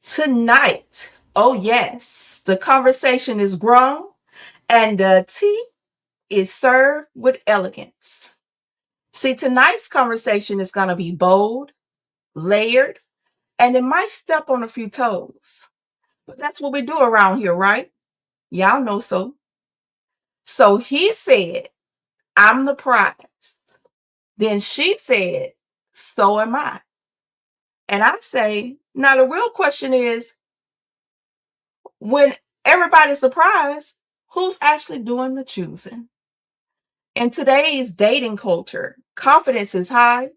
Tonight, oh yes, the conversation is grown and the tea is served with elegance. See, tonight's conversation is going to be bold, layered, and it might step on a few toes. But that's what we do around here, right? Y'all know so. So he said, I'm the prize. Then she said, so am I. And I say, now the real question is, when everybody's surprised, who's actually doing the choosing? In today's dating culture, confidence is high,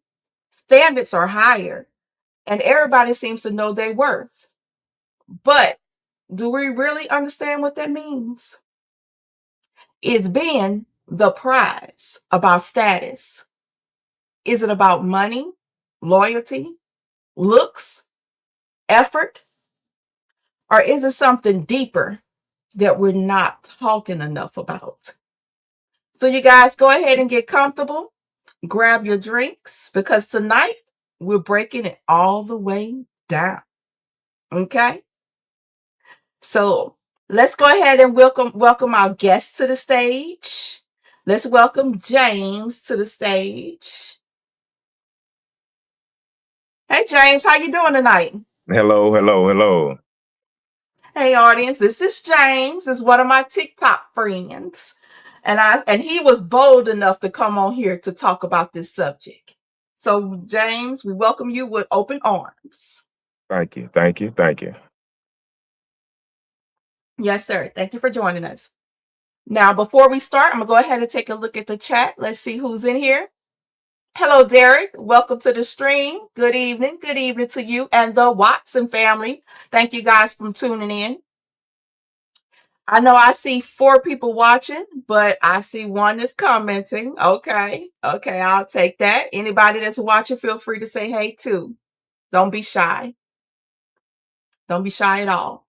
standards are higher, and everybody seems to know their worth. But do we really understand what that means? Is being the prize about status? Is it about money, loyalty, looks, effort? Or is it something deeper that we're not talking enough about? So, you guys go ahead and get comfortable, grab your drinks, because tonight we're breaking it all the way down. Okay? So, let's go ahead and welcome our guests to the stage. Let's welcome James to the stage. Hey James, how you doing tonight? Hello. Hey audience, this is James. It's one of my TikTok friends. And he was bold enough to come on here to talk about this subject. So James, we welcome you with open arms. Thank you. Yes, sir. Thank you for joining us. Now, before we start, I'm going to go ahead and take a look at the chat. Let's see who's in here. Hello, Derek. Welcome to the stream. Good evening. Good evening to you and the Watson family. Thank you guys for tuning in. I know I see 4 people watching, but I see one that's commenting. Okay, I'll take that. Anybody that's watching, feel free to say hey too. Don't be shy. Don't be shy at all.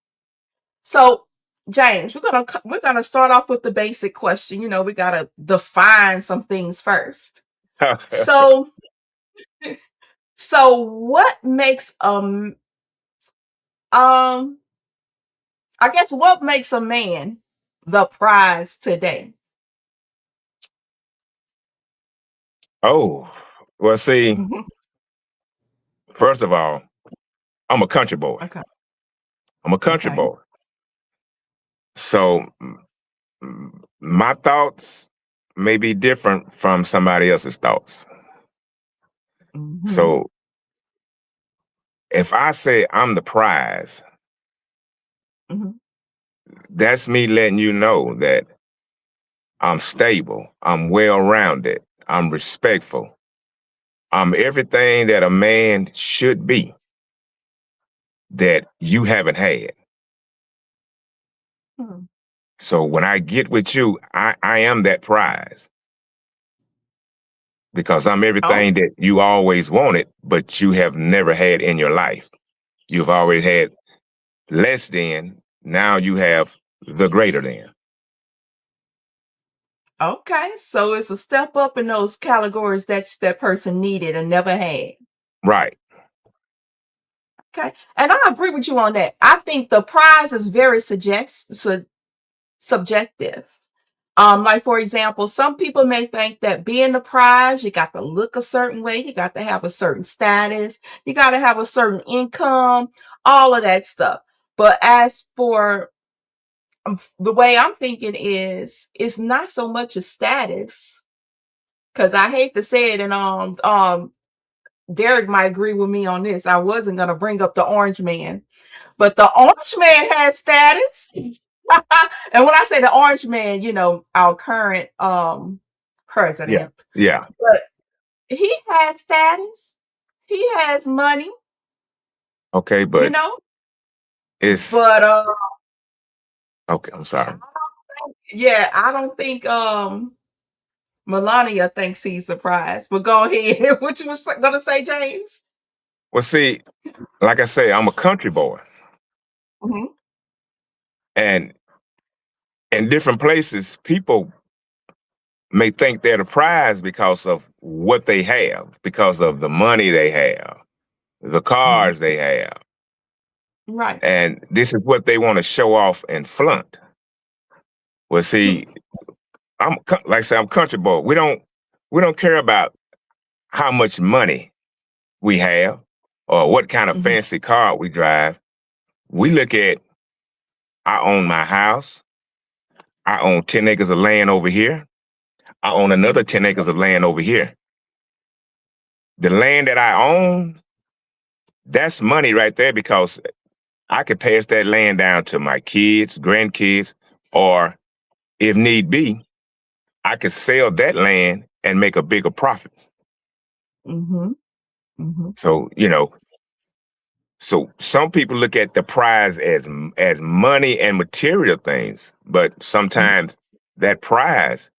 So, James, we're gonna start off with the basic question. You know, we gotta define some things first. So, what makes I guess what makes a man the prize today? Oh, well, see, Mhm. first of all, I'm a country boy. Okay. I'm a country Okay. boy. So my thoughts may be different from somebody else's thoughts. Mhm. So if I say I'm the prize, Mhm. that's me letting you know that I'm stable, I'm well rounded, I'm respectful, I'm everything that a man should be that you haven't had. Hmm. So when I get with you, I am that prize because I'm Oh, everything that you always wanted, but you have never had in your life. You've always had less than, now you have the greater than. okay. So it's a step up in those categories that that person needed and never had. Right. Okay. And I agree with you on that. I think the prize is very subjective. Like for example, some people may think that being the prize, you got to look a certain way, you got to have a certain status, you got to have a certain income, all of that stuff. But as for the way I'm thinking is, it's not so much a status, because I hate to say it, and Derek might agree with me on this. I wasn't gonna bring up the orange man, but the orange man has status. And when I say the orange man, you know, our current Yeah. president. Yeah. But he has status. He has money, Okay. you But know. it's But okay. I'm I sorry. don't yeah, I don't think Melania thinks he's surprised. But go ahead. What you was gonna say, James? Well, see, like I say, I'm a country boy. Hmm. And in different places, people may think they're the prize because of what they have, because of the money they have, the Hmm. cars they have. Right. And this is what they want to show off and flaunt. Well, see, like I say, I'm country boy. We don't care about how much money we have or what kind of Mhm. fancy car we drive. We look at, I own my house. I own 10 acres of land over here. I own another 10 acres of land over here. The land that I own, that's money right there because I could pass that land down to my kids, grandkids, or if need be, I could sell that land and make a bigger profit. Mhm. Mhm. So, so some people look at the prize as money and material things, but Mhm. sometimes that prize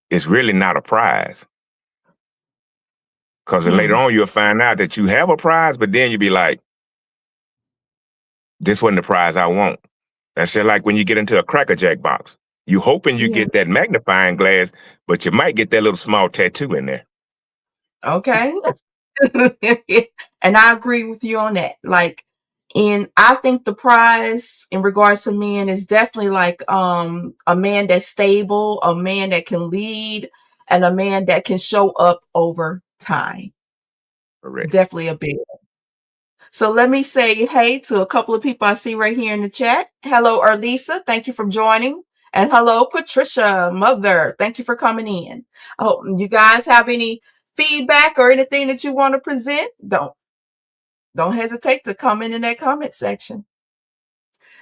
is really not a prize. Because later Mm. on you'll find out that you have a prize, but then you'll be like, this wasn't the prize I want. That's just like when you get into a Cracker Jack box. You hoping you Yeah. get that magnifying glass, but you might get that little small tattoo in there. Okay. And I agree with you on that. Like, and I think the prize in regards to men is definitely like a man that's stable, a man that can lead, and a man that can show up over time. Correct. Definitely a big one. So let me say hey to a couple of people I see right here in the chat. Hello, Arlisa. Thank you for joining. And hello, Patricia, mother. Thank you for coming in. I hope you guys have any feedback or anything that you want to present. Don't hesitate to comment in that comment section.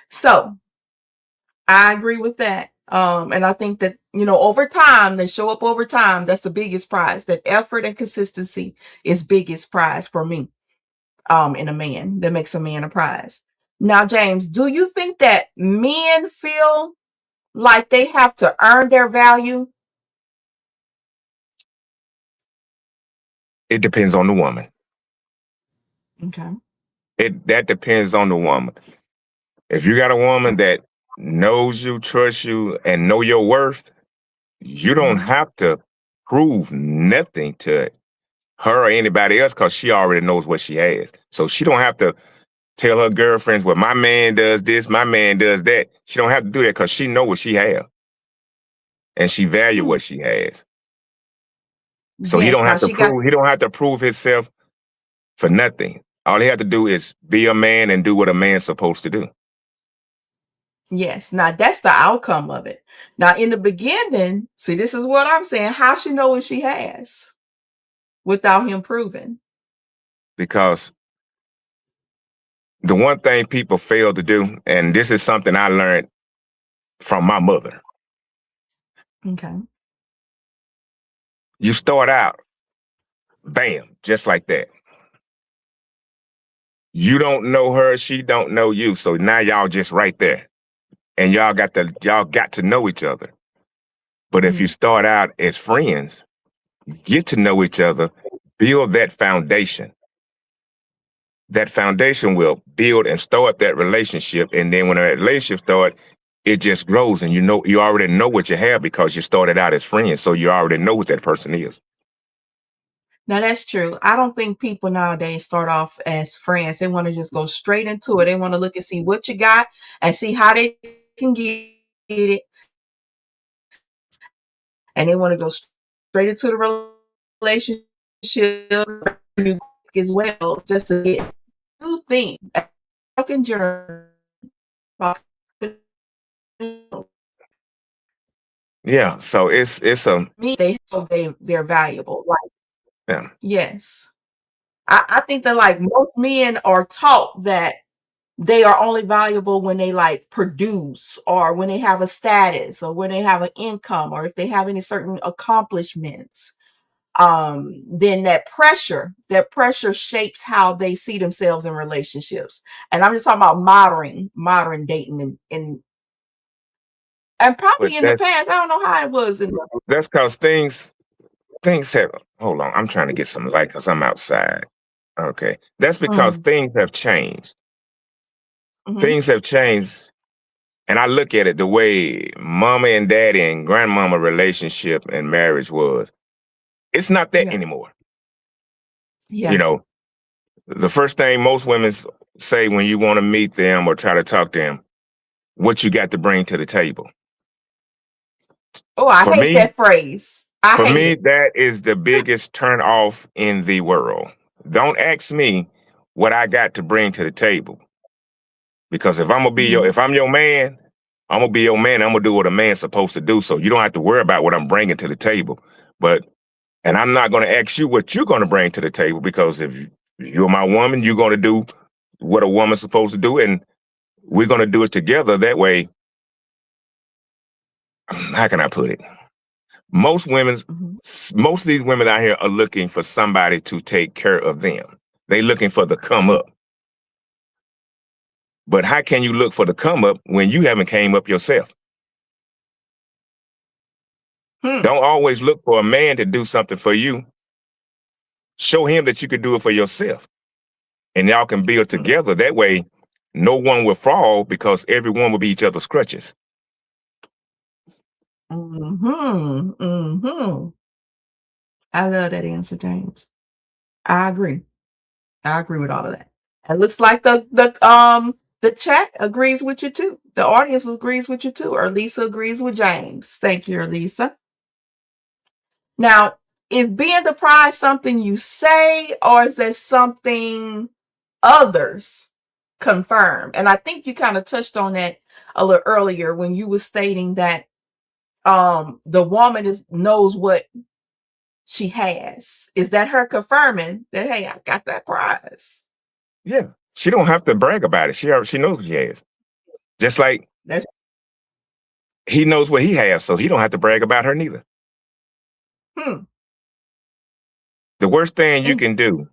So I agree with that. And I think that, over time, they show up over time. That's the biggest prize. That effort and consistency is biggest prize for me. In a man that makes a man a prize. Now, James, do you think that men feel like they have to earn their value? It depends on the woman. Okay. That depends on the woman. If you got a woman that knows you, trusts you, and know your worth, you don't Mm-hmm. have to prove nothing to her or anybody else because she already knows what she has. So she don't have to tell her girlfriends, well, my man does this, my man does that. She don't have to do that because she know what she has and she value Hmm. what she has. So he Yes. don't Now have to she got. prove he don't have to prove himself for nothing. All he have to do is be a man and do what a man's supposed to do. Yes. Now that's the outcome of it. Now in the beginning, see, this is what I'm saying. How she know what she has without him proving? Because the one thing people fail to do, and this is something I learned from my mother, Okay. you start out, bam, just like that. You don't know her, she don't know you. So now y'all just right there. And y'all got to know each other. But if you Mm-hmm. start out as friends, get to know each other, build that foundation. That foundation will build and start that relationship. And then when that relationship starts, it just grows. And you already know what you have because you started out as friends. So you already know what that person is. Now that's true. I don't think people nowadays start off as friends. They want to just go straight into it. They want to look and see what you got and see how they can get it. And they want to go straight into the relationship as well, just to get new things. Talking journey. Yeah. So it's a Me, they know they're valuable. Like, yeah. yes. I think that like most men are taught that they are only valuable when they like produce or when they have a status or when they have an income or if they have any certain accomplishments. Then that pressure shapes how they see themselves in relationships. And I'm just talking about modern dating and But probably in the past. I don't know how it was in the. that's because things have, hold on, I'm trying to get some light because I'm outside. Okay. That's because Mm, things have changed. mhm. Things have changed. And I look at it the way mama and daddy and grandmama relationship and marriage was. It's not that Yeah. anymore. You Yeah. know, The first thing most women say when you want to meet them or try to talk to them, what you got to bring to the table. Oh, I For hate me, that phrase. I for hate me, it. that is the biggest turn off in the world. Don't ask me what I got to bring to the table. Because Mhm. if I'm your man, I'm gonna be your man. I'm gonna do what a man's supposed to do. So you don't have to worry about what I'm bringing to the table. But and I'm not gonna ask you what you're gonna bring to the table because if you're my woman, you're gonna do what a woman's supposed to do, and we're gonna do it together. That way, how can I put it? Most women, Mhm. most of these women out here are looking for somebody to take care of them. They looking for the come up. But how can you look for the come up when you haven't came up yourself? Hmm. Don't always look for a man to do something for you. Show him that you could do it for yourself. And y'all can build Hmm. together. That way, no one will fall because everyone will be each other's crutches. Mhm. Mhm. I love that answer, James. I agree. I agree with all of that. It looks like the chat agrees with you too. The audience agrees with you too. Or Lisa agrees with James. Thank you, Lisa. Now, is being the prize something you say, or is that something others confirm? And I think you kind of touched on that a little earlier when you were stating that the woman knows what she has. Is that her confirming that, hey, I got that prize? Yeah. She don't have to brag about it. She knows what she has. Just like That's he knows what he has, so he don't have to brag about her neither. hmm. The worst thing you And can do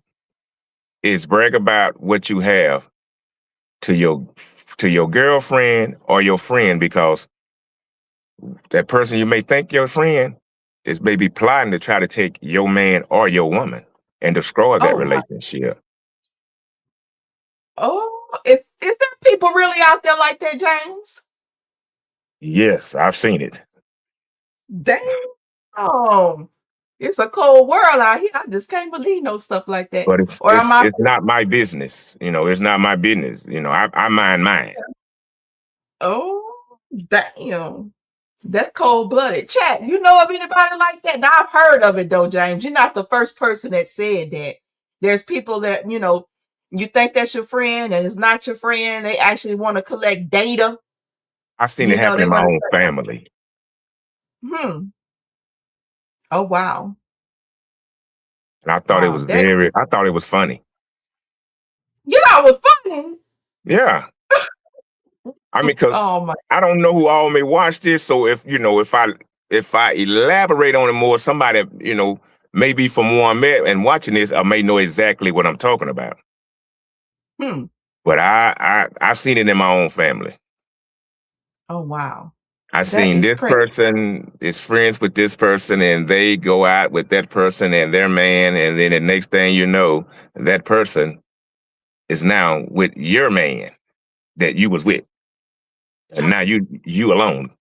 is brag about what you have to your girlfriend or your friend because that person you may think your friend is maybe plotting to try to take your man or your woman and destroy that oh my, relationship. is there people really out there like that, James? Yes, I've seen it. Dang. Oh, it's a cold world out here. I just can't believe no stuff like that. But it's Or am it's I? it's not my business. It's not my business. I mind mine. Oh, damn. That's cold blooded. Chat, you know of anybody like that? Now, I've heard of it though, James. You're not the first person that said that. There's people that, you think that's your friend and it's not your friend. They actually want to collect data. I seen it happen They in my want own to, family. hmm. Oh, wow. And Wow. I thought it was funny. You know, it was funny. Yeah. I mean, because Oh, my. I don't know who all may watch this. So if I elaborate on it more, somebody, maybe from where I'm at and watching this, I may know exactly what I'm talking about. Hmm. But I've seen it in my own family. Oh, wow. I That seen is this crazy. person is friends with this person and they go out with that person and their man, and then the next thing you know, that person is now with your man that you was with. And now you alone.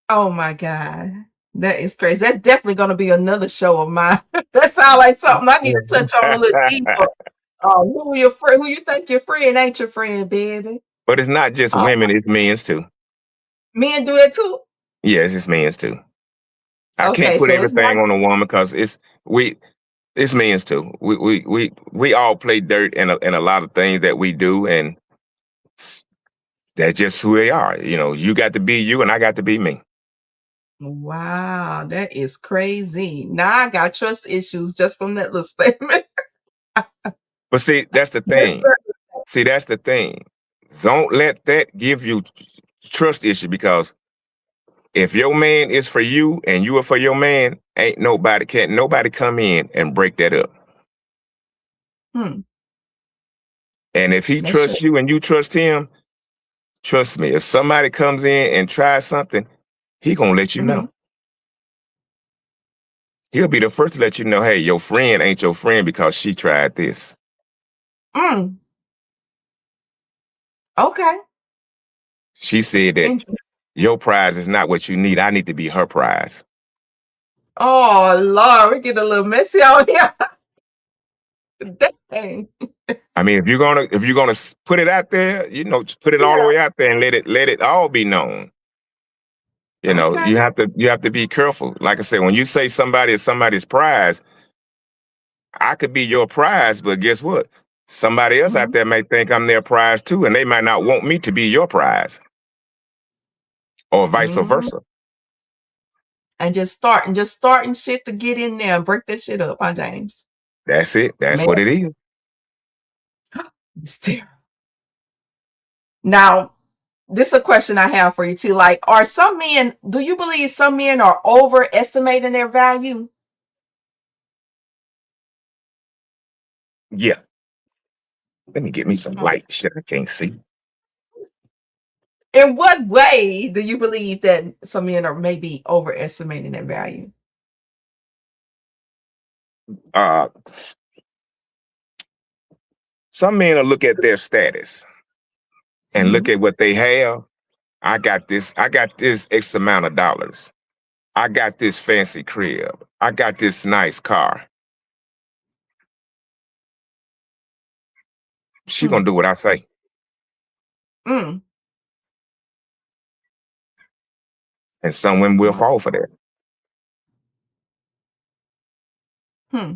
Oh, my God. That is crazy. That's definitely going to be another show of mine. That sounds like something I need to touch on a little deeper. Who your friend? Who you think your friend ain't your friend, baby? But it's not just Oh, women, it's men's too. men do that too. Yes, it's men's too. I can't Okay, put so it's not. everything on a woman because it's men's too. We all play dirt in a lot of things that we do, and that's just who they are. You got to be you, and I got to be me. Wow, that is crazy. Now I got trust issues just from that little statement. But see, that's the Yes, thing. sir. See, that's the thing. Don't let that give you trust issue because if your man is for you and you are for your man, can't nobody come in and break that up. Hmm, And if he that's true. trusts you and you trust him, trust me, if somebody comes in and tries something, he gonna let you Hmm. know. He'll be the first to let you know, hey, your friend ain't your friend because she tried this. Mm, okay. She said that Interesting. your prize is not what you need. I need to be her prize. Oh Lord, we get a little messy out here. Dang. I mean, if you're gonna put it out there, just put it all the Yeah. way out there and let it all be known. Okay. You have to be careful. Like I said, when you say somebody is somebody's prize, I could be your prize, but guess what? Somebody else out Mhm. there may think I'm their prize too, and they might not want me to be your prize, or vice Mhm. versa. And just starting shit to get in there and break that shit up, huh, James? That's it. That's Man, what it is. it's terrible. Now, this is a question I have for you too. Like, do you believe some men are overestimating their value? Yeah. Let me get me some Okay. light. Shit, I can't see. In what way do you believe that some men are maybe overestimating their value? Uh, some men will look at their status and look Mhm. at what they have. I got this. I got this X amount of dollars. I got this fancy crib. I got this nice car. She Hmm. gonna do what I say, Mm. and some women will Wow. fall for that. Hmm.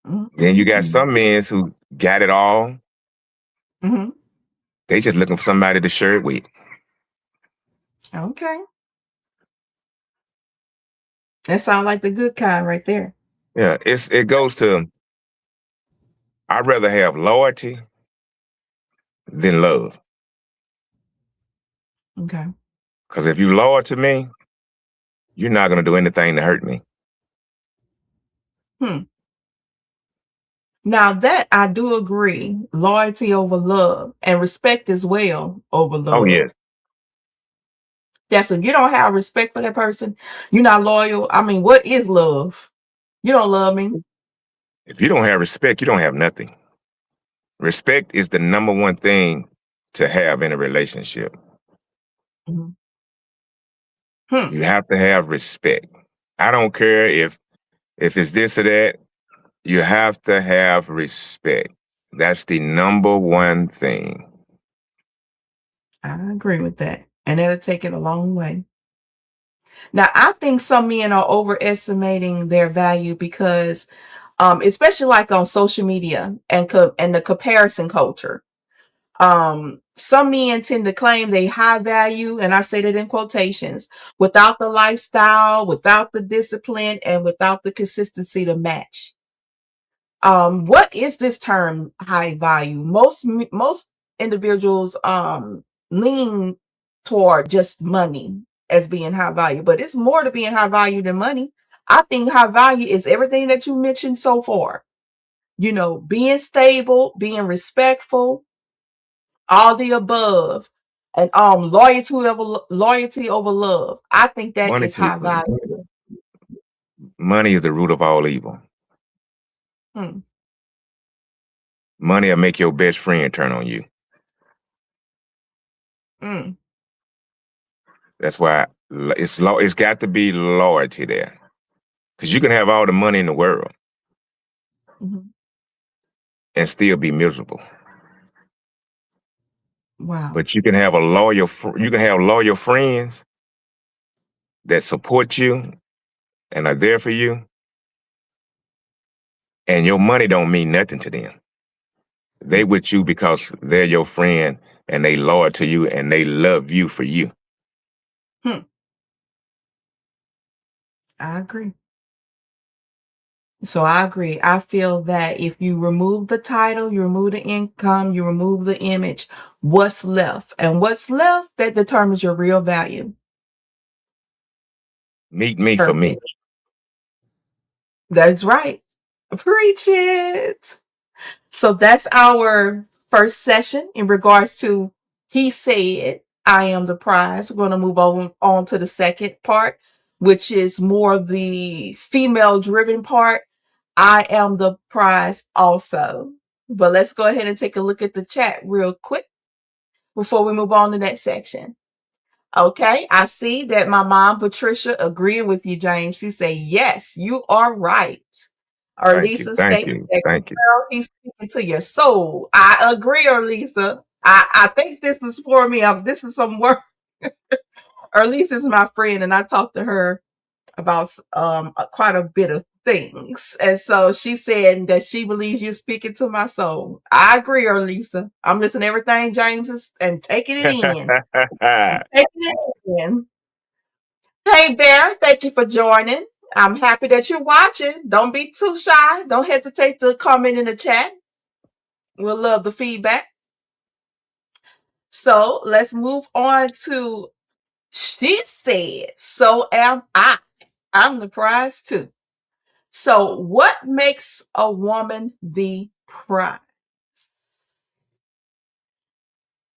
Mm, Then you got mm. some men who got it all. Mhm. They just looking for somebody to share it with. Okay. That sounds like the good kind right there. Yeah, it goes to. I'd rather have loyalty than love. Okay. Because if you loyal to me, you're not gonna do anything to hurt me. Hmm. Now that I do agree, loyalty over love and respect as well over Oh love. yes. Definitely. If you don't have respect for that person, you're not loyal. I mean, what is love? You don't love me. If you don't have respect, you don't have nothing. Respect is the number one thing to have in a relationship. Mhm. Hmm. You have to have respect. I don't care if it's this or that. You have to have respect. That's the number one thing. I agree with that. And that'll take it a long way. Now, I think some men are overestimating their value because, especially like on social media and the comparison culture. Some men tend to claim they high value, and I say that in quotations, without the lifestyle, without the discipline, and without the consistency to match. What is this term high value? Most individuals lean toward just money as being high value, but it's more to being high value than money. I think high value is everything that you mentioned so far. Being stable, being respectful, all the above, and loyalty over love. I think that Money, is high value. money is the root of all evil. Hmm. Money will make your best friend turn on you. Mm. That's why it's got to be loyalty there. Because you can have all the money in the world Mhm. and still be miserable. Wow. But you can have loyal friends that support you and are there for you, and your money don't mean nothing to them. They Mm. with you because they're your friend and they loyal to you and they love you for you. Hmm. I agree. So I agree. I feel that if you remove the title, you remove the income, you remove the image, what's left? And what's left that determines your real value. Meet me for me. Perfect. That's right. Preach it. So that's our first session in regards to he said, I am the prize. We're going to move on to the second part, which is more the female driven part. I am the prize also. But let's go ahead and take a look at the chat real quick before we move on to that section. Okay, I see that my mom, Patricia, agreeing with you, James. She said, yes, you are right. Or Thank you. Lisa Thank states you. that Thank you. girl, he's speaking to your soul. I agree, Lisa. I think this is for me. This is some work. Lisa is my friend, and I talked to her about quite a bit of things. And so she said that she believes you're speaking to my soul. I agree, Lisa. I'm listening to everything James is and taking it in. Taking it in. Hey Bear, thank you for joining. I'm happy that you're watching. Don't be too shy. Don't hesitate to comment in the chat. We'll love the feedback. So let's move on to she said, so am I. I'm the prize too. So what makes a woman the prize?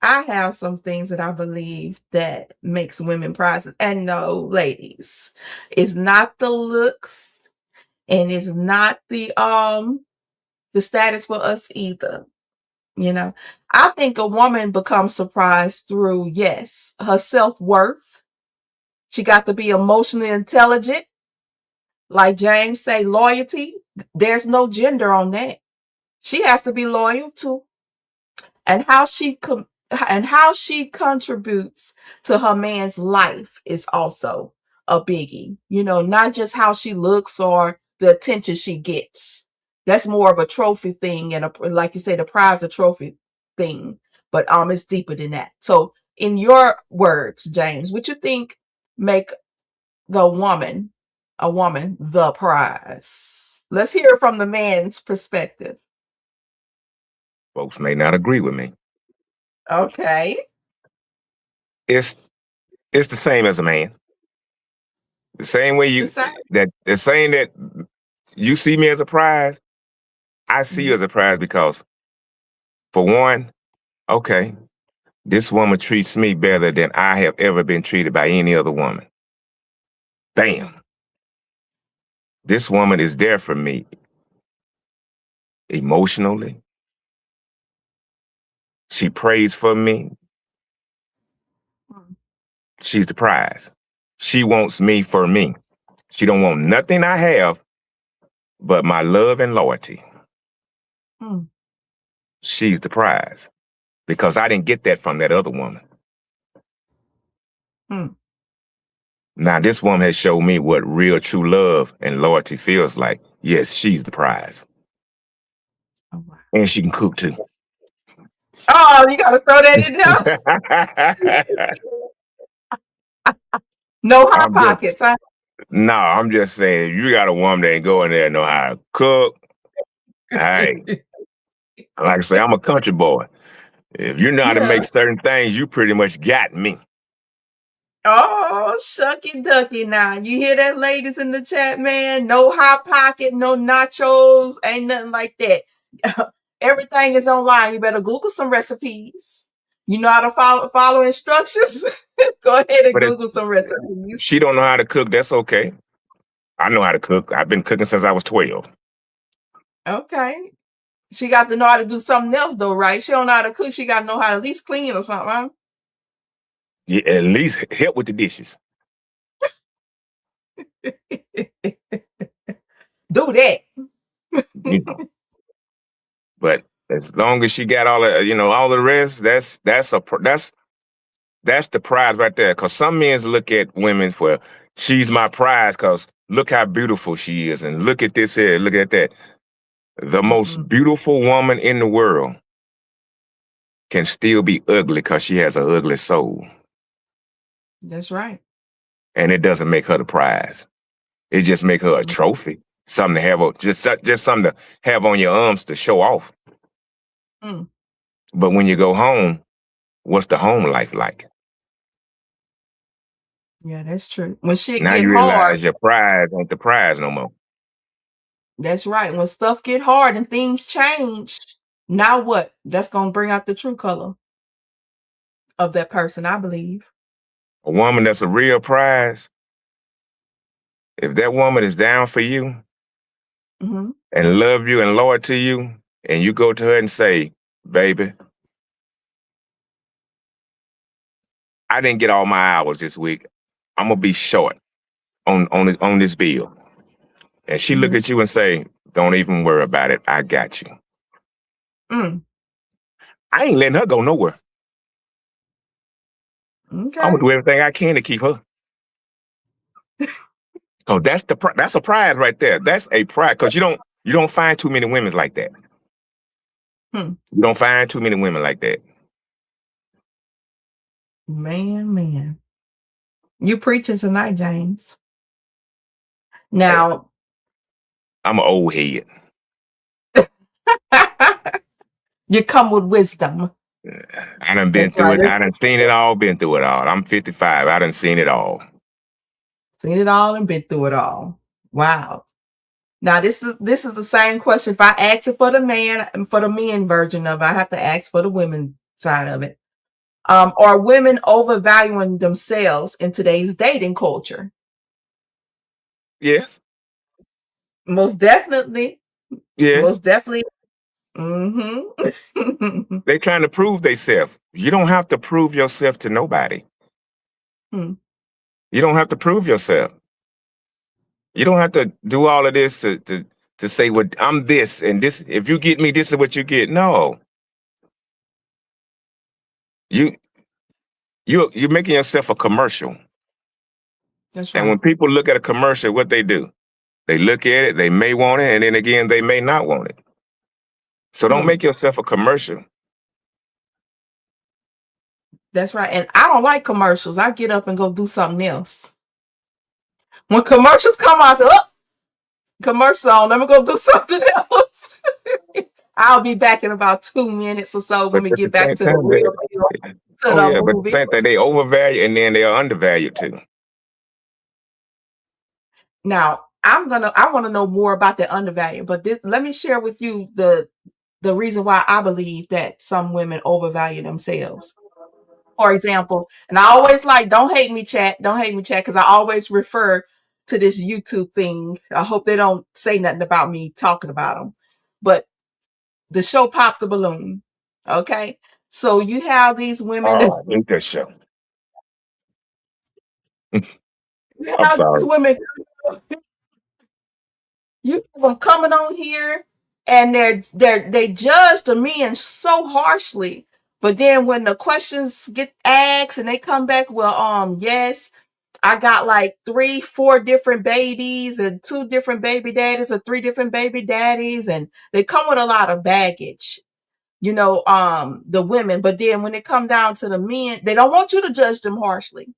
I have some things that I believe that makes women prizes. And no, ladies, it's not the looks and it's not the status for us either. You know, I think a woman becomes surprised through, yes, her self-worth. She got to be emotionally intelligent. Like James say, loyalty. There's no gender on that. She has to be loyal too. And how she contributes to her man's life is also a biggie. You know, not just how she looks or the attention she gets. That's more of a trophy thing and like you say, the prize a trophy thing. But it's deeper than that. So in your words, James, what you think make the woman a woman the prize? Let's hear from the man's perspective. Folks may not agree with me. Okay. It's it's the same as a man. The same way The same. the saying that you see me as a prize, I see you Mhm. as a prize because for one, okay, this woman treats me better than I have ever been treated by any other woman. Bam. This woman is there for me emotionally. She prays for me. Mm, She's the prize. She wants me for me. She don't want nothing I have but my love and loyalty. mm, She's the prize because I didn't get that from that other woman. mm. Now, this woman has showed me what real true love and loyalty feels like. Yes, she's the prize. Oh, wow. And she can cook too. Oh, you gotta throw that in there. No hot I'm pockets, just, huh? no, I'm just saying, you got a woman that ain't go in there and know how to cook. Hey, like I say, I'm a country boy. If you know how to Yeah. make certain things, you pretty much got me. Oh, shucky ducky now. You hear that, ladies in the chat, man? No hot pocket, no nachos, ain't nothing like that. Everything is online. You better Google some recipes. You know how to follow instructions? Go ahead and But if Google some recipes. she don't know how to cook, that's okay. I know how to cook. I've been cooking since I was 12. Okay. She got to know how to do something else though, right? She don't know how to cook. She got to know how to at least clean or something, huh? Yeah, at least help with the dishes. Do that. You know. But as long as she got all the, all the rest, that's the prize right there. Cause some men look at women for she's my prize because look how beautiful she is, and look at this here, look at that. The most Mm-mm. beautiful woman in the world can still be ugly because she has an ugly soul, That's right. and it doesn't make her the prize. It just make her a trophy, something to have, just something to have on your arms to show off. Mm. But when you go home, what's the home life like? Yeah, that's true. When shit Now get you hard, realize your prize ain't the prize no more. that's right. When stuff get hard and things change, now what? That's gonna bring out the true color of that person, I believe. A woman that's a real prize, if that woman is down for you Hmm. and love you and loyal to you, and you go to her and say, baby, I didn't get all my hours this week. I'm gonna be short on this bill. And she look Hmm. at you and say, Don't even worry about it. I got you. Mm, I ain't letting her go nowhere. I'm okay. gonna do everything I can to keep her. Cause that's a prize right there. That's a prize. Cause you don't find too many women like that. Hmm. You don't find too many women like that. Man. You preaching tonight, James. Hey, Now, I'm an old head. you come with wisdom. That's right. I done seen it all, been through it all. I'm 55. I done seen it all. Seen it all and been through it all. Wow. Now this is the same question. If I ask it for the men version of it, I have to ask for the women side of it. Are women overvaluing themselves in today's dating culture? Yes, Most definitely. yes. Most definitely. Mm-hmm. They trying to prove themselves. You don't have to prove yourself to nobody. Hmm. You don't have to prove yourself. You don't have to do all of this to say what I'm this and this. If you get me, this is what you get. No, you you're making yourself a commercial. That's And when right. people look at a commercial, what they do? They look at it. They may want it, and then again, they may not want it. So don't Hmm. make yourself a commercial. That's right. And I don't like commercials. I get up and go do something else. When commercials come on, I say, oh, commercial on. Let me go do something else. I'll be back in about 2 minutes or so when But we at the get back same to the time, real deal, to oh the yeah, but at the movie. same time, they overvalue and then they are undervalued too. Now, I want to know more about the undervalue, but let me share with you the reason why I believe that some women overvalue themselves. For example, and I always like, don't hate me, chat, because I always refer to this YouTube thing. I hope they don't say nothing about me talking about them. But the show Pop the Balloon. Okay. So you have these women, Oh, I hate that show. you I'm have these sorry. women, you have them coming on here and they judge the men so harshly. But then when the questions get asked and they come back, well, yes, I got like 3, 4 different babies and 2 different baby daddies or 3 different baby daddies, and they come with a lot of baggage, the women. But then when it come down to the men, they don't want you to judge them harshly.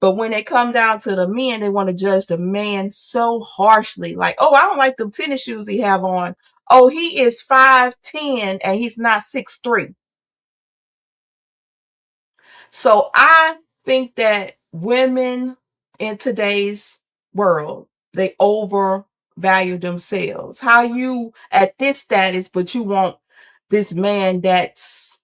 But when it come down to the men, they want to judge the man so harshly. Like, oh, I don't like them tennis shoes he have on. Oh, he is 5'10" and he's not 6'3". So I think that women in today's world, they overvalue themselves. How you at this status, but you want this man that's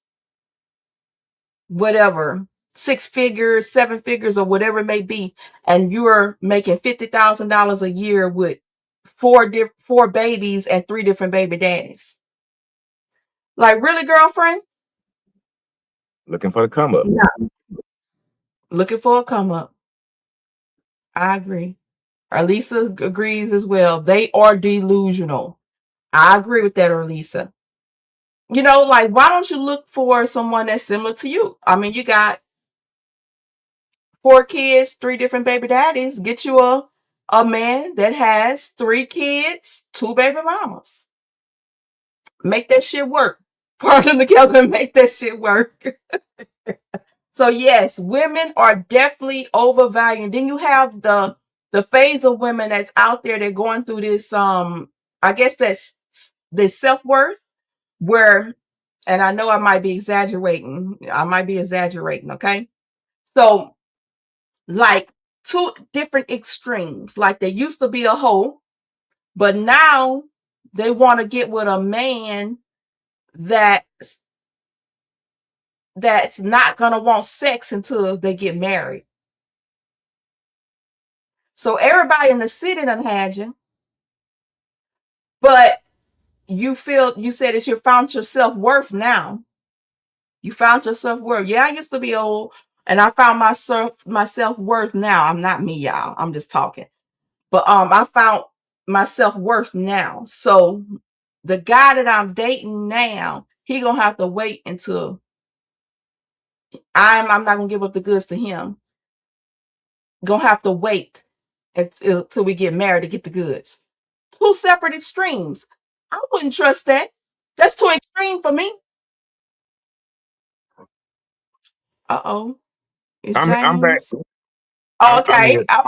whatever, 6 figures, 7 figures, or whatever it may be, and you're making $50,000 a year with four babies and 3 different baby daddies. Like, really, girlfriend? Looking for the come up. No. Looking for a come up. I agree. Elisa agrees as well. They are delusional. I agree with that, Elisa. Like, why don't you look for someone that's similar to you? I mean, you got 4 kids, 3 different baby daddies. Get you a man that has 3 kids, 2 baby mamas. Make that shit work. Partner together and make that shit work. So yes, women are definitely overvalued. Then you have the phase of women that's out there. They're going through this. I guess that's this self-worth where, and I know I might be exaggerating. Okay, so like 2 different extremes. Like they used to be a hoe, but now they want to get with a man that's not gonna want sex until they get married. So everybody in the city done had you, but you said that you found your self-worth now. You found your self-worth. Yeah, I used to be old and I found my self-worth now. I'm not me, y'all. I'm just talking. But I found my self-worth now. So the guy that I'm dating now, he gonna have to wait until I'm not gonna give up the goods to him. Gonna have to wait until we get married to get the goods. Two separate extremes. I wouldn't trust that. That's too extreme for me. Uh-oh. It's I'm back. James. I'm Okay. here. I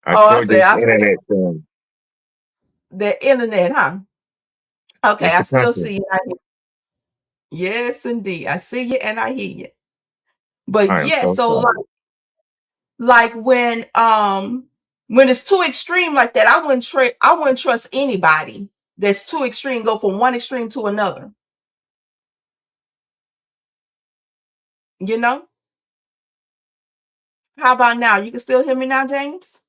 I told you said, this internet thing. the internet, huh? Okay, It's I the still country. see you. Yes, indeed. I see you and I hear you. But I am yeah, so so sorry. like when it's too extreme like that, I wouldn't trust anybody that's too extreme, go from one extreme to another. You know? How about now? You can still hear me now, James?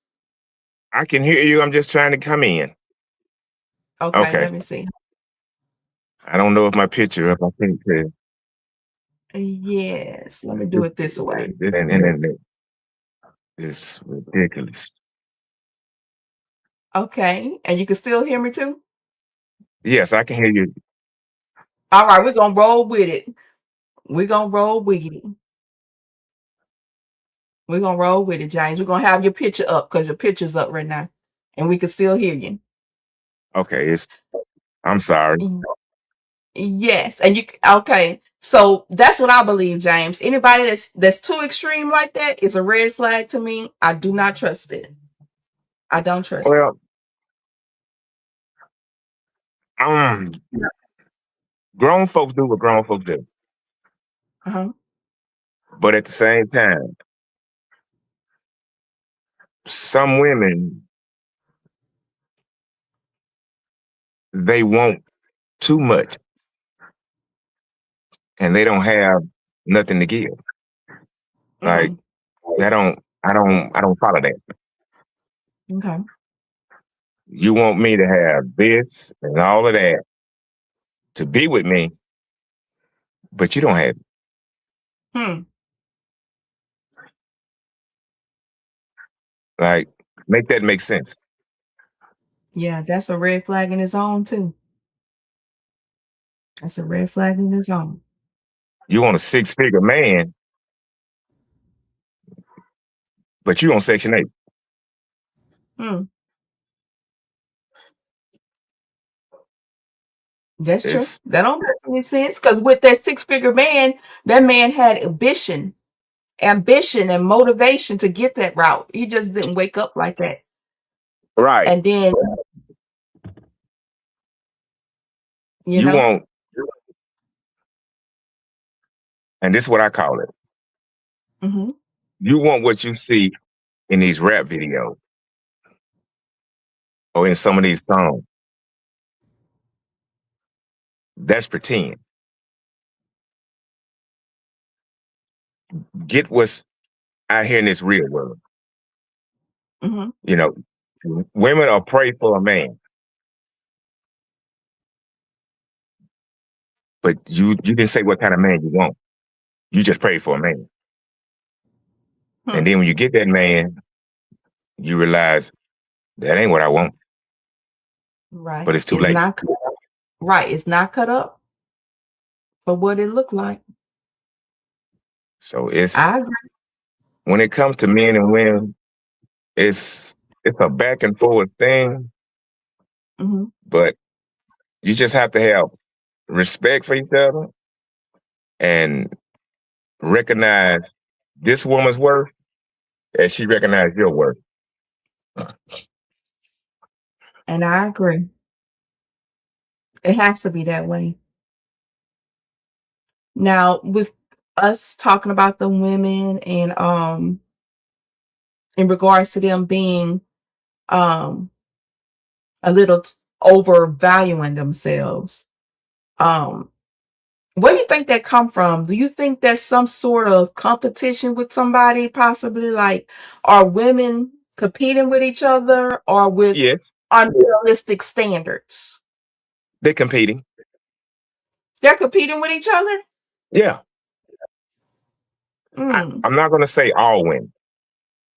I can hear you. I'm just trying to come in. Okay, Okay. let me see. I don't know if my picture up. I think Yes, let me do this, it this way. this internet is ridiculous. Okay, and you can still hear me too? Yes, I can hear you. All right, we're gonna roll with it. We're gonna roll with it. We're gonna roll with it, James. We're gonna have your picture up because your picture's up right now. And we can still hear you. Okay, I'm sorry. Yes, and you okay. So that's what I believe, James. Anybody that's too extreme like that is a red flag to me. I do not trust it. I don't trust it. Well, um, grown folks do what grown folks do, Uh-huh. but at the same time, some women they want too much and they don't have nothing to give. Like Mm, I don't follow that. okay. You want me to have this and all of that to be with me, but you don't have it. Hmm. Like, make that make sense. Yeah, that's a red flag in its own too. That's a red flag in its own. You want a 6-figure man, but you on Section 8. Hmm. That's true. It's That don't make any sense. Because with that six-figure man, that man had ambition and motivation to get that route. He just didn't wake up like that. right. And then, you You know, want, and this is what I call it. hmm You want what you see in these rap videos or in some of these songs. That's pretend. Get what's out here in this real world. hmm You know, women are prey for a man, but you didn't say what kind of man you want. You just pray for a man. And hmm. then when you get that man, you realize that ain't what I want, but Right. it's too late. Right. It's not cut up for what it looked like. So it's I agree. when it comes to men and women, it's a back and forth thing, hmm but you just have to have respect for each other and recognize this woman's worth as she recognized your worth. And I agree. It has to be that way. Now, with us talking about the women and in regards to them being um a little overvaluing themselves, um where do you think that come from? Do you think that's some sort of competition with somebody, possibly like are women competing with each other or with Yes, unrealistic standards? they're competing. They're competing with each other? Yeah, Mm, I'm not going to say all women.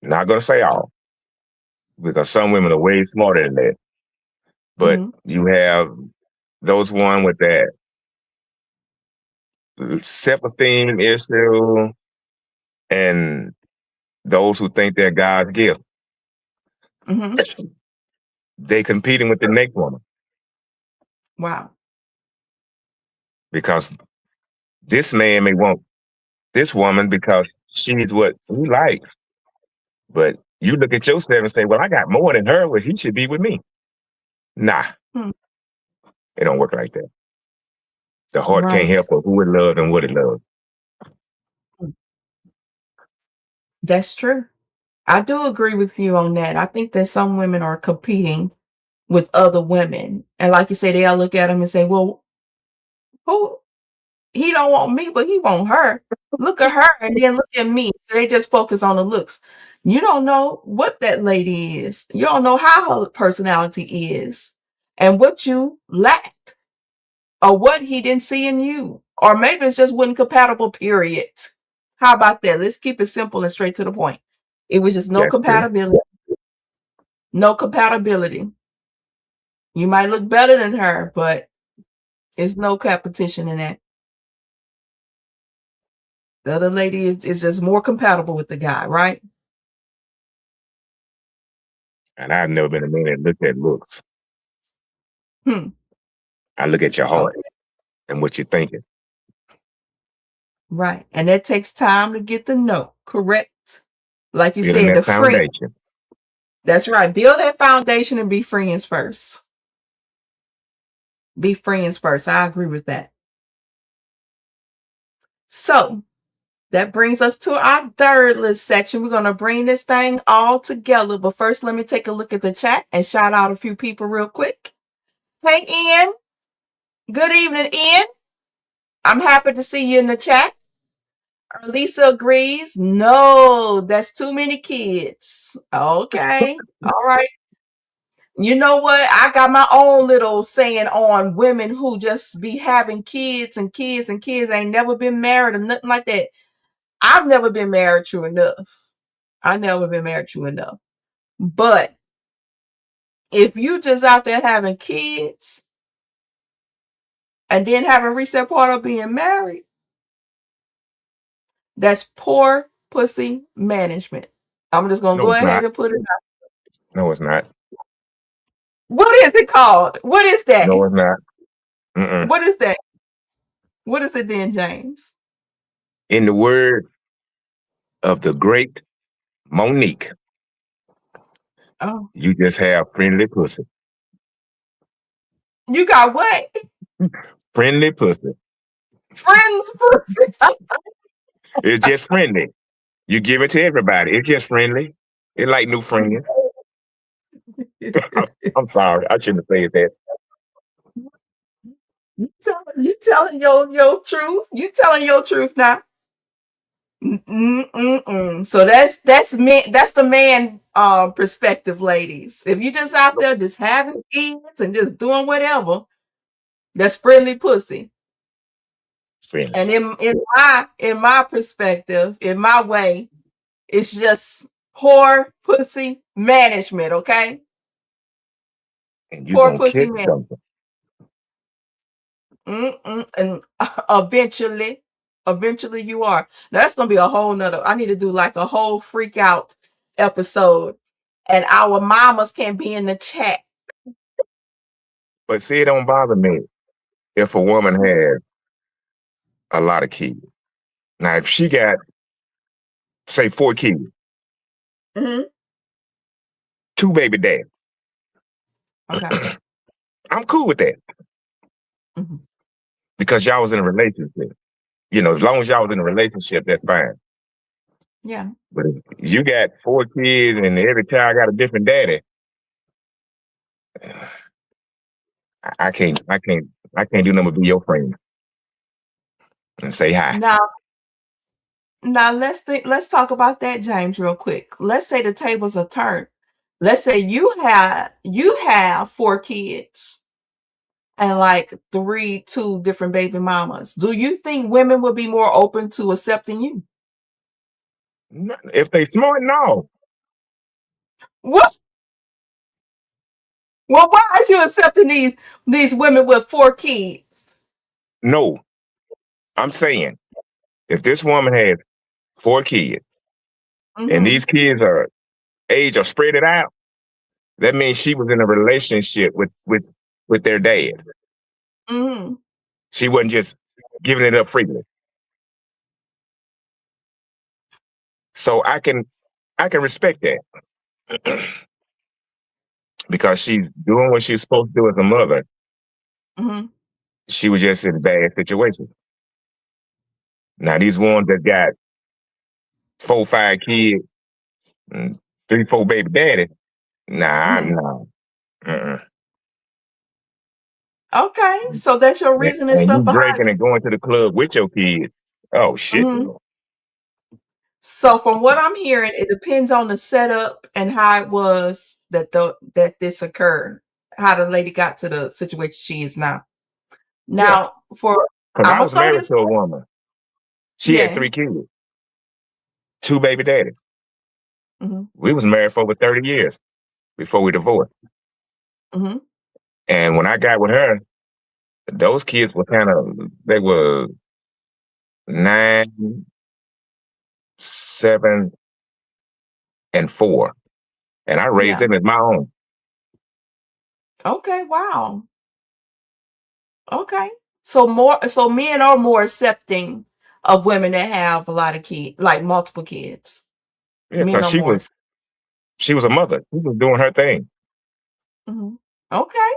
Not going to say all. because some women are way smarter than that. But Mm-hmm. you have those one with that self-esteem issue and those who think they're God's gift. Mm-hmm. They competing with the next woman Wow. because this man may want this woman because she's what he likes. But you look at yourself and say, well, I got more than her. Well, he should be with me. Nah, Hmm. it don't work like that. The heart can't Right. help but who it loves and what it loves. That's true. I do agree with you on that. I think that some women are competing with other women. And like you say, they'll look at them and say, well, who he don't want me, but he want her. Look at her and then look at me. So they just focus on the looks. You don't know what that lady is. You don't know how her personality is and what you lacked or what he didn't see in you. Or maybe it's just wasn't compatible, period. How about that? Let's keep it simple and straight to the point. It was just no That's true. compatibility. No compatibility. You might look better than her, but it's no competition in that. The other lady is just more compatible with the guy, right? And I've never been a man that looked at looks. Hmm. I look at your heart Okay. and what you're thinking. Right. And that takes time to get to know. Correct. Like you Building said, the that friend. foundation. That's right. Build that foundation and be friends first. Be friends first. I agree with that. So that brings us to our third list section. We're going to bring this thing all together. But first, let me take a look at the chat and shout out a few people real quick. Hey, Ian. Good evening, Ian. I'm happy to see you in the chat. Lisa agrees. No, that's too many kids. Okay. All right. You know what? I got my own little saying on women who just be having kids and kids and kids ain't never been married or nothing like that. I've never been married true enough. I never been married true enough. But if you just out there having kids and then haven't reached that part of being married, that's poor pussy management. I'm just gonna No, go it's ahead not. and put it out. No, it's not. What is it called? What is that? No, it's not. Mm-mm. What is that? What is it then, James? In the words of the great Monique, Oh, you just have friendly pussy. you got what? Friendly pussy. Friends pussy. It's just friendly. You give it to everybody. It's just friendly. It's like new friends. I'm sorry. I shouldn't have said that. You telling your truth. You telling your truth now. Mm-mm-mm. So that's man. That's the man perspective, ladies. If you just out there just having kids and just doing whatever, that's friendly pussy. Friendly. And in my perspective, in my way, it's just poor pussy management. Okay, And you poor gonna pussy catch management. something. And eventually you are. Now, that's gonna be a whole nother. I need to do like a whole freak out episode, and our mamas can be in the chat. But see, it don't bother me if a woman has a lot of kids. Now, if she got, say, 4 kids, Hmm. 2 baby dads, Okay. I'm cool with that Hmm. because y'all was in a relationship. You know, as long as y'all was in a relationship, that's fine. Yeah. But if you got 4 kids and every child got a different daddy, I can't, I can't, I can't do nothing but be your friend and say hi. Now, let's talk about that, James, real quick. Let's say the tables are turned. Let's say you have 4 kids and like two different baby mamas. Do you think women would be more open to accepting you? If they smart, no. What? Well, why aren't you accepting these women with 4 kids? No, I'm saying if this woman has 4 kids and Mm-hmm. these kids are age or spread it out, that means she was in a relationship with their dad. Mm-hmm. She wasn't just giving it up freely. So I can respect that because she's doing what she's supposed to do as a mother. Mm-hmm. She was just in a bad situation. Now these ones that got 4, 5 kids, and 3, 4 baby daddy, nah, Mm-hmm. nah. Mm-mm. Okay, so that's your reason and And you stuff behind drinking and going to the club with your kids. Oh it. shit. Mm-hmm. So from what I'm hearing, it depends on the setup and how it was that this occurred, how the lady got to the situation she is now. Yeah. Now, for Because I'm I gonna was throw married this. to a woman. She had Yeah. 3 kids, 2 baby daddies. Mm-hmm. We was married for over 30 years before we divorced. Mm-hmm. And when I got with her, those kids were they were 9, 7, and 4. And I raised Yeah. them as my own. Okay. Wow. Okay. So men are more accepting of women that have a lot of kids, like multiple kids. Yeah, Men because are more. she was a mother. She was doing her thing. Mhm. Okay.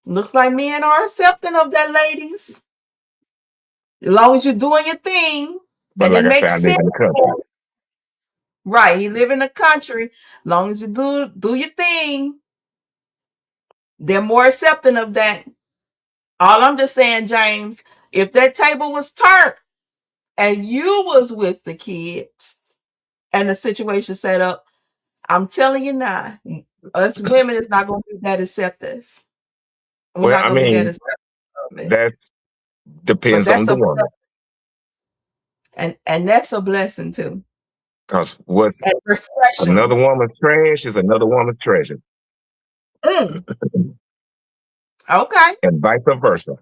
Looks like men are accepting of that, ladies. As long as you're doing your thing But and it like I said, makes I live sense. in the country. Right. You live in the country. As long as you do your thing, they're more accepting of that. All I'm just saying, James, if that table was turned and you was with the kids and the situation set up, I'm telling you now, us women is not going to be that acceptive. We're Well, not I going to be that mean, acceptive of it. that But depends on that's the a woman. and that's a blessing too. Because what's And another refreshing. woman's trash is another woman's treasure. Mm, okay. And vice versa.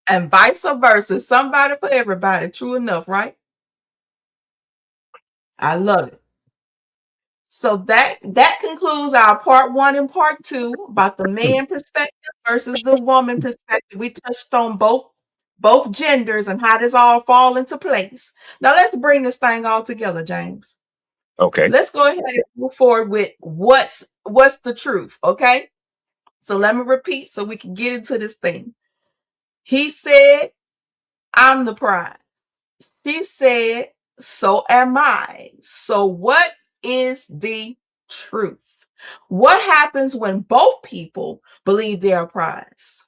And vice versa. Somebody for everybody. True enough, right? I love it. So that concludes our part one and part two about the man perspective versus the woman perspective. We touched on both genders and how this all fall into place. Now let's bring this thing all together, James. Okay. Let's go ahead and move forward with what's the truth, okay? So let me repeat so we can get into this thing. He said, I'm the prize. She said, so am I. So what is the truth? What happens when both people believe they're a prize?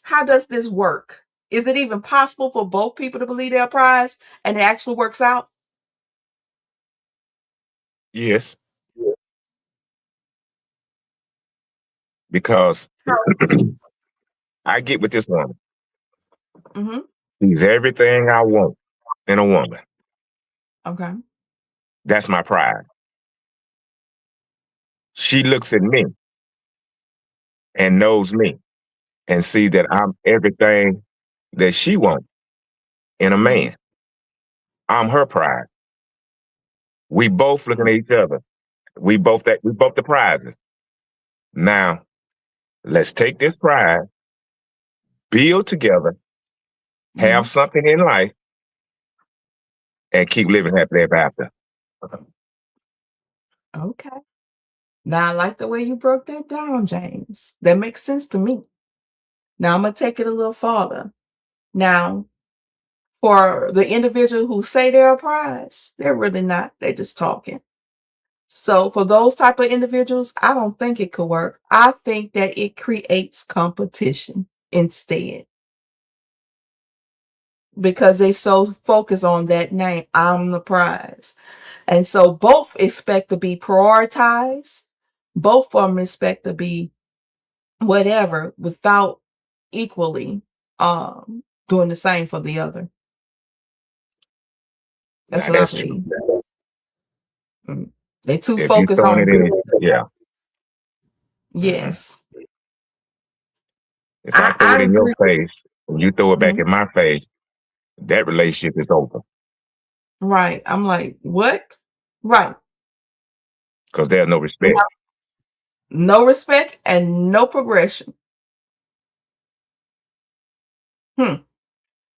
How does this work? Is it even possible for both people to believe they're a prize and it actually works out? Yes. Because I get with this woman. Mm-hmm. She's everything I want in a woman. Okay. That's my pride. She looks at me and knows me and see that I'm everything that she wants in a Mm-hmm. man. I'm her pride. We both looking at each other. We both the prizes. Now, let's take this pride, build together, Mm-hmm. have something in life, and keep living happily ever after. Okay. Now I like the way you broke that down, James. That makes sense to me. Now I'm gonna take it a little farther. Now, for the individual who say they're a prize, they're really not. They're just talking. So for those type of individuals, I don't think it could work. I think that it creates competition instead because they so focus on that name. I'm the prize. And so both expect to be prioritized. Both of them expect to be whatever without equally doing the same for the other. That's Now what I that's true. believe. Mm. They too If you focused throwing on it in it, yeah. Mm. Yes. If I throw it I in your agree. face and you throw it back Mhm. in my face, that relationship is over Right. I'm like, what? Right. because there's no respect. No, no respect and no progression. Hmm.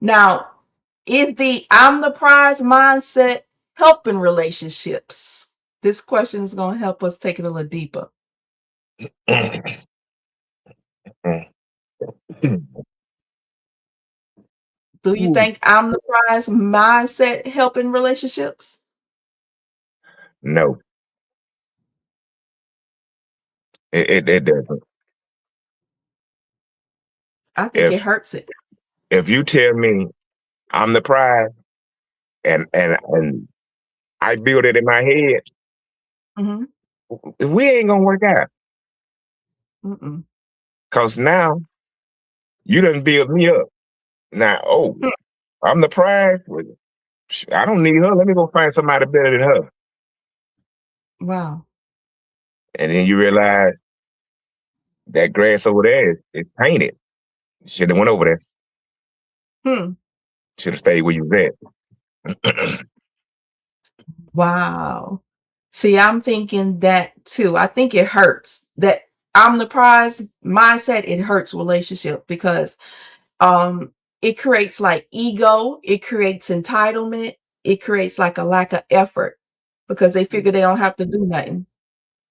Now, is the I'm the prize mindset helping relationships? This question is going to help us take it a little deeper. Do you Ooh, think I'm the prize mindset helping relationships? no, it doesn't. I think If it hurts it. if you tell me I'm the prize and I build it in my head, Hmm. we ain't gonna work out. Mm-mm. Cause now you done build me up. Now, oh, Hmm. I'm the prize. Well, I don't need her. Let me go find somebody better than her. Wow. And then you realize that grass over there is painted. Should have went over there. Hmm. Should have stayed where you was at. Wow. See, I'm thinking that too. I think it hurts that I'm the prize mindset. It hurts relationship because it creates like ego, it creates entitlement, it creates like a lack of effort because they figure they don't have to do nothing.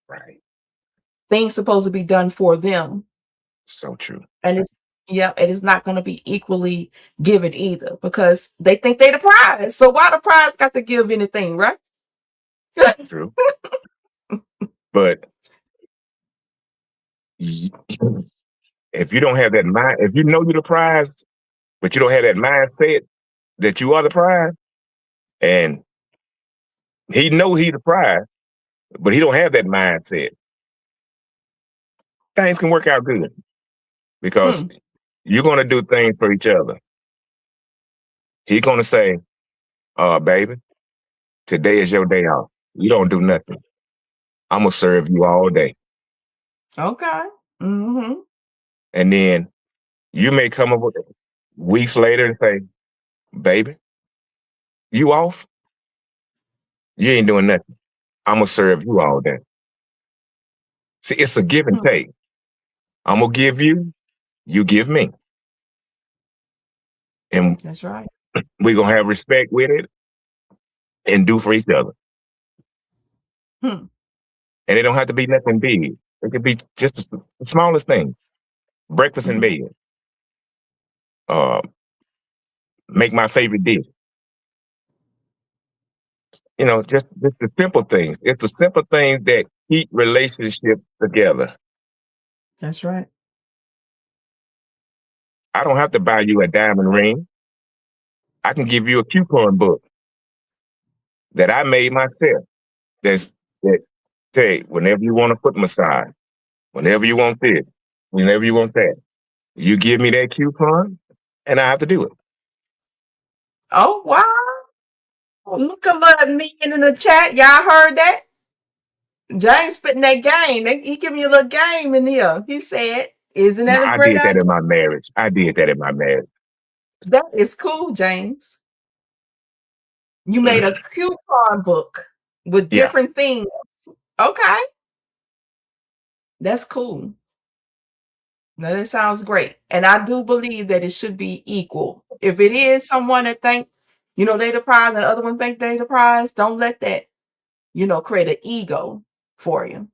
Right. Things supposed to be done for them. So true. And it's yeah, it is not going to be equally given either because they think they the prize. So why the prize got to give anything, right? True. But y- if you don't have that mind, if you know you're the prize, but you don't have that mindset that you are the prize, and he know he the prize, but he don't have that mindset, things can work out good because Hmm. you're gonna do things for each other. He's gonna say, baby, today is your day off. You don't do nothing. I'm gonna serve you all day. Okay. Mm-hmm. And then you may come up with weeks later and say, baby, you off? You ain't doing nothing. I'm gonna serve you all day. See, it's a give and Hmm. take. I'm gonna give you, you give me. And That's right. we're gonna have respect with it and do for each other. Hmm. And it don't have to be nothing big. It could be just the smallest things. Breakfast in Hmm. bed. Uh, make my favorite dish. Just the simple things. It's the simple things that keep relationships together. That's right. I don't have to buy you a diamond ring. I can give you a coupon book that I made myself. That say whenever you want a foot massage, whenever you want this, whenever you want that, you give me that coupon, and I have to do it. Oh wow. Look at little me in the chat. Y'all heard that? James spitting that game. He give me a little game in here. He said, isn't Now that a I great did that idea? in my marriage. I did that in my marriage. That is cool, James. You made a coupon book with Yeah. different things. Okay. That's cool. Now that sounds great. And I do believe that it should be equal. If it is someone that think, they the prize and the other one think they the prize, don't let that, create an ego for you.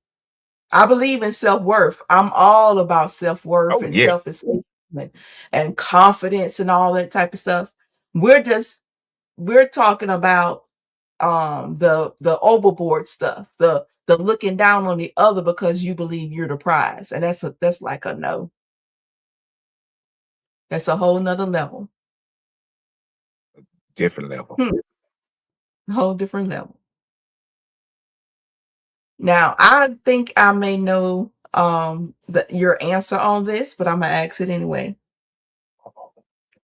I believe in self-worth. I'm all about self-worth Oh and yes. self-esteem and confidence and all that type of stuff. We're talking about the overboard stuff, the looking down on the other because you believe you're the prize. And that's like a no. That's a whole nother level. Different level. Hmm, whole different level. Now I think I may know your answer on this, but I'm gonna ask it anyway.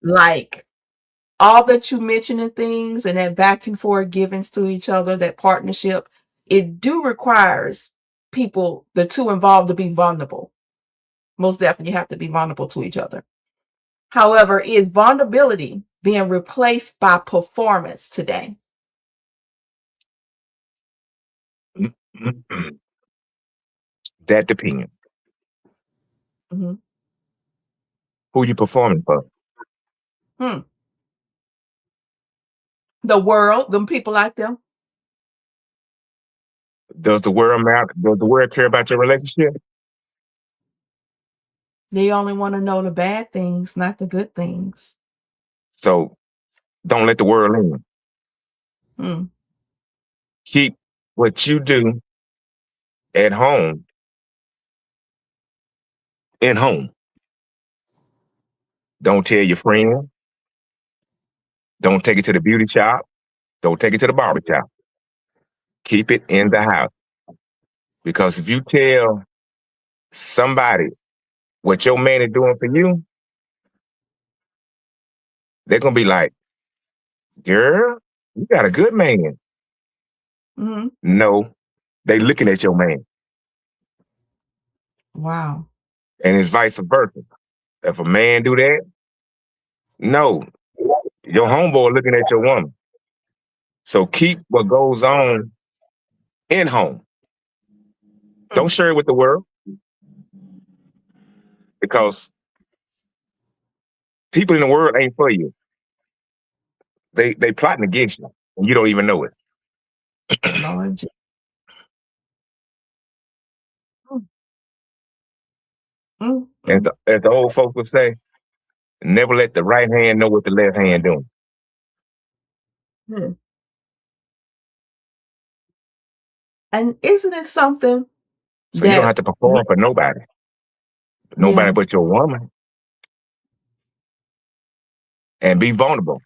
Like all that you mentioning things and that back and forth givings to each other, that partnership, it do requires people, the two involved, to be vulnerable. Most definitely you have to be vulnerable to each other. However, is vulnerability being replaced by performance today? That depends. Hmm. Who you performing for? Hmm. The world, them people like them, Does the world care about your relationship? they only want to know the bad things, not the good things. So don't let the world in. Hmm. Keep what you do at home in home. Don't tell your friends. Don't take it to the beauty shop. Don't take it to the barber shop. Keep it in the house. Because if you tell somebody what your man is doing for you, they're gonna be like, "Girl, you got a good man." Hmm. No, they looking at your man, Wow. and it's vice versa. If a man do that, no, your homeboy looking at your woman. So keep what goes on in home. Hmm. Don't share it with the world because people in the world ain't for you. They plotting against you, and you don't even know it. Lord. Mm, And mm, as the old folks would say, never let the right hand know what the left hand doing. mm. And isn't it something So you don't that, have to perform for nobody yeah, but your woman, and be vulnerable.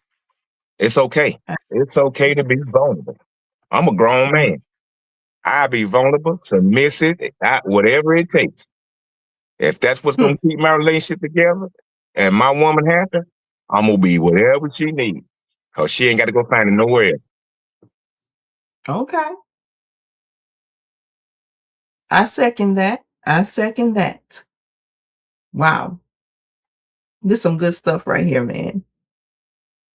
It's okay. It's okay to be vulnerable. I'm a grown man. I be vulnerable, submissive, whatever it takes. If that's what's hmm, gonna keep my relationship together and my woman happy, I'm gonna be whatever she needs. Cause she ain't got to go find it nowhere else. okay. I second that. I second that. Wow. This is some good stuff right here, man.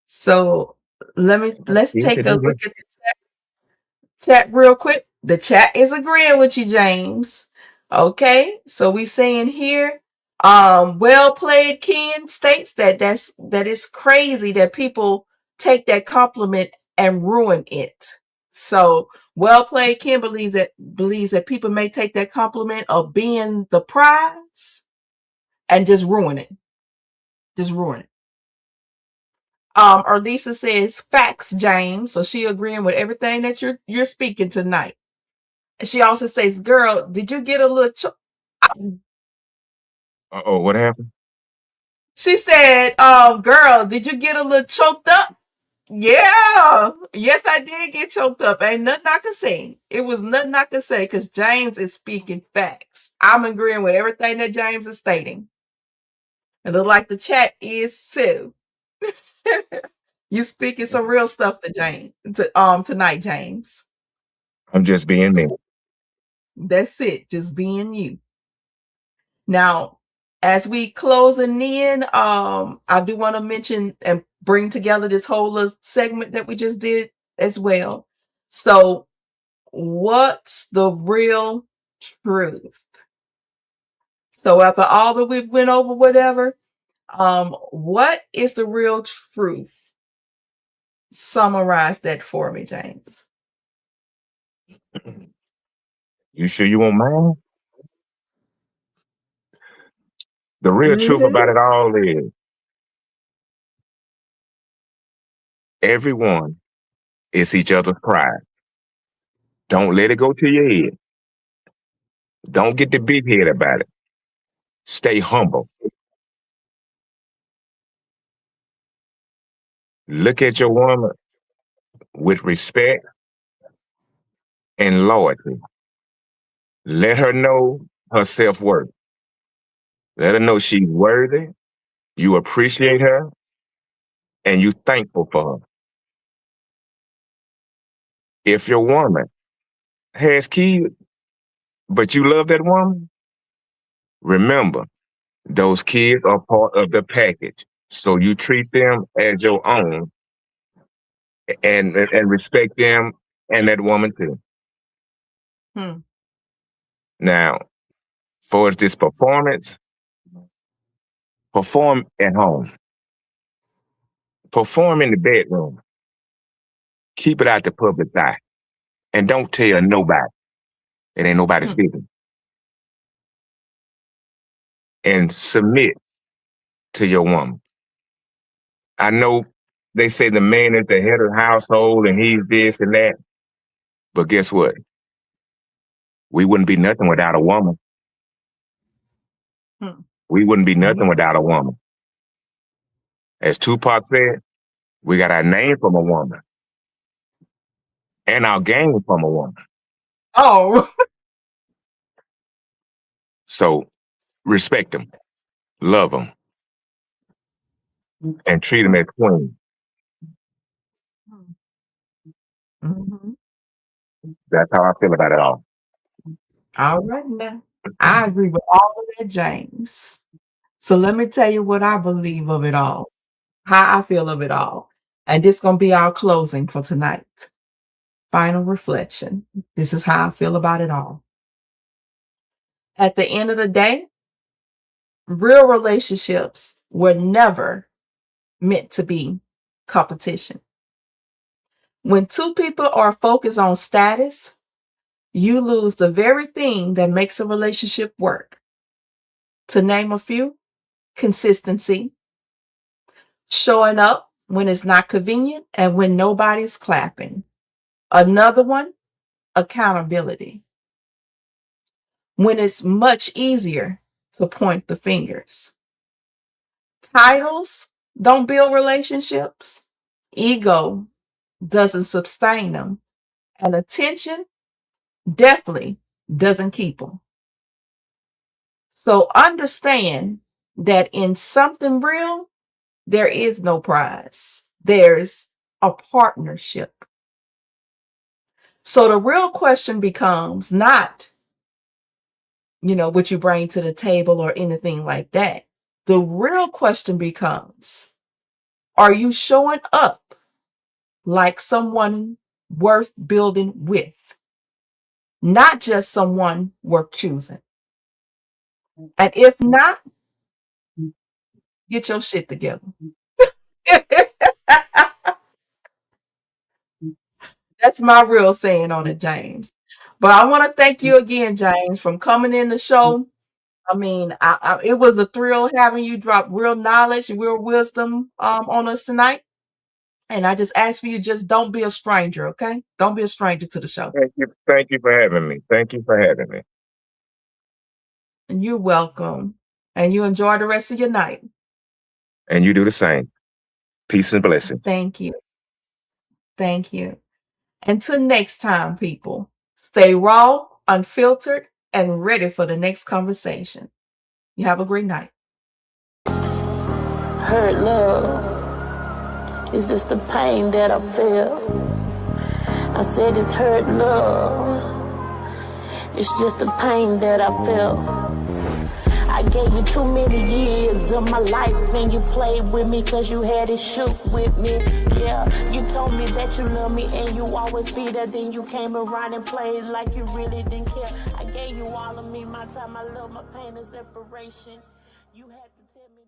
So let's Yes, take it a is. look at the chat real quick. The chat is agreeing with you, James. Okay, so we saying here, well played. Ken states that it's crazy that people take that compliment and ruin it. So well played. Ken believes that people may take that compliment of being the prize and just ruin it. Just ruin it. Lisa says facts, James. So she agreeing with everything that you're speaking tonight. And she also says, "Girl, did you get a little?" Uh-oh, what happened? She said, "Girl, did you get a little choked up?" Yeah, yes, I did get choked up. Ain't nothing I could say. It was nothing I could say because James is speaking facts. I'm agreeing with everything that James is stating. It look like the chat is too. You speaking some real stuff to James tonight, James. I'm just being me. That's it, just being you. Now, as we closing in, I do want to mention and bring together this whole little segment that we just did as well. So, what's the real truth? So, after all that we went over, whatever, what is the real truth? Summarize that for me, James. You sure you won't mind? The real truth Mm-hmm. about it all is everyone is each other's pride. Don't let it go to your head. Don't get the big head about it. Stay humble. Look at your woman with respect and loyalty. Let her know her self worth. Let her know she's worthy, you appreciate her, and you thankful for her. If your woman has kids, but you love that woman, remember, those kids are part of the package. So you treat them as your own and respect them and that woman too. Hmm. Now, for this performance, perform at home, perform in the bedroom, keep it out the public's eye, and don't tell nobody. It ain't nobody's Hmm. business. And submit to your woman. I know they say the man is the head of the household and he's this and that, but guess what? We wouldn't be nothing without a woman. Hmm. We wouldn't be You- nothing without a woman. As Tupac said, we got our name from a woman and our game from a woman. Oh, So respect them, love them, and treat them as queens. Mhm. That's how I feel about it all. All right now. I agree with all of that, James. So let me tell you what I believe of it all, how I feel of it all. And this gonna be our closing for tonight. Final reflection. This is how I feel about it all. At the end of the day, real relationships were never meant to be competition. When two people are focused on status, you lose the very thing that makes a relationship work. To name a few, consistency, showing up when it's not convenient and when nobody's clapping. Another one, accountability, when it's much easier to point the fingers. Titles don't build relationships. Ego doesn't sustain them. And attention definitely doesn't keep them. So understand that in something real, there is no prize. There's a partnership. So the real question becomes not, what you bring to the table or anything like that. The real question becomes, are you showing up like someone worth building with, not just someone worth choosing? And if not, get your shit together. That's my real saying on it, James. But I want to thank you again, James, from coming in the show. I mean, it was a thrill having you drop real knowledge and real wisdom on us tonight. And I just ask for you, just don't be a stranger, okay? Don't be a stranger to the show. Thank you. Thank you for having me. Thank you for having me. And you're welcome. And you enjoy the rest of your night. And you do the same. Peace and blessings. Thank you. Thank you. Until next time, people, stay raw, unfiltered, and ready for the next conversation. You have a great night. Hurt love is just the pain that I feel. I said it's hurt love. It's just the pain that I feel. I gave you too many years of my life and you played with me cause you had it shoot with me. Yeah, you told me that you love me and you always be there. Then you came around and played like you really didn't care. I gave you all of me, my time, my love, my pain and separation. You had to tell me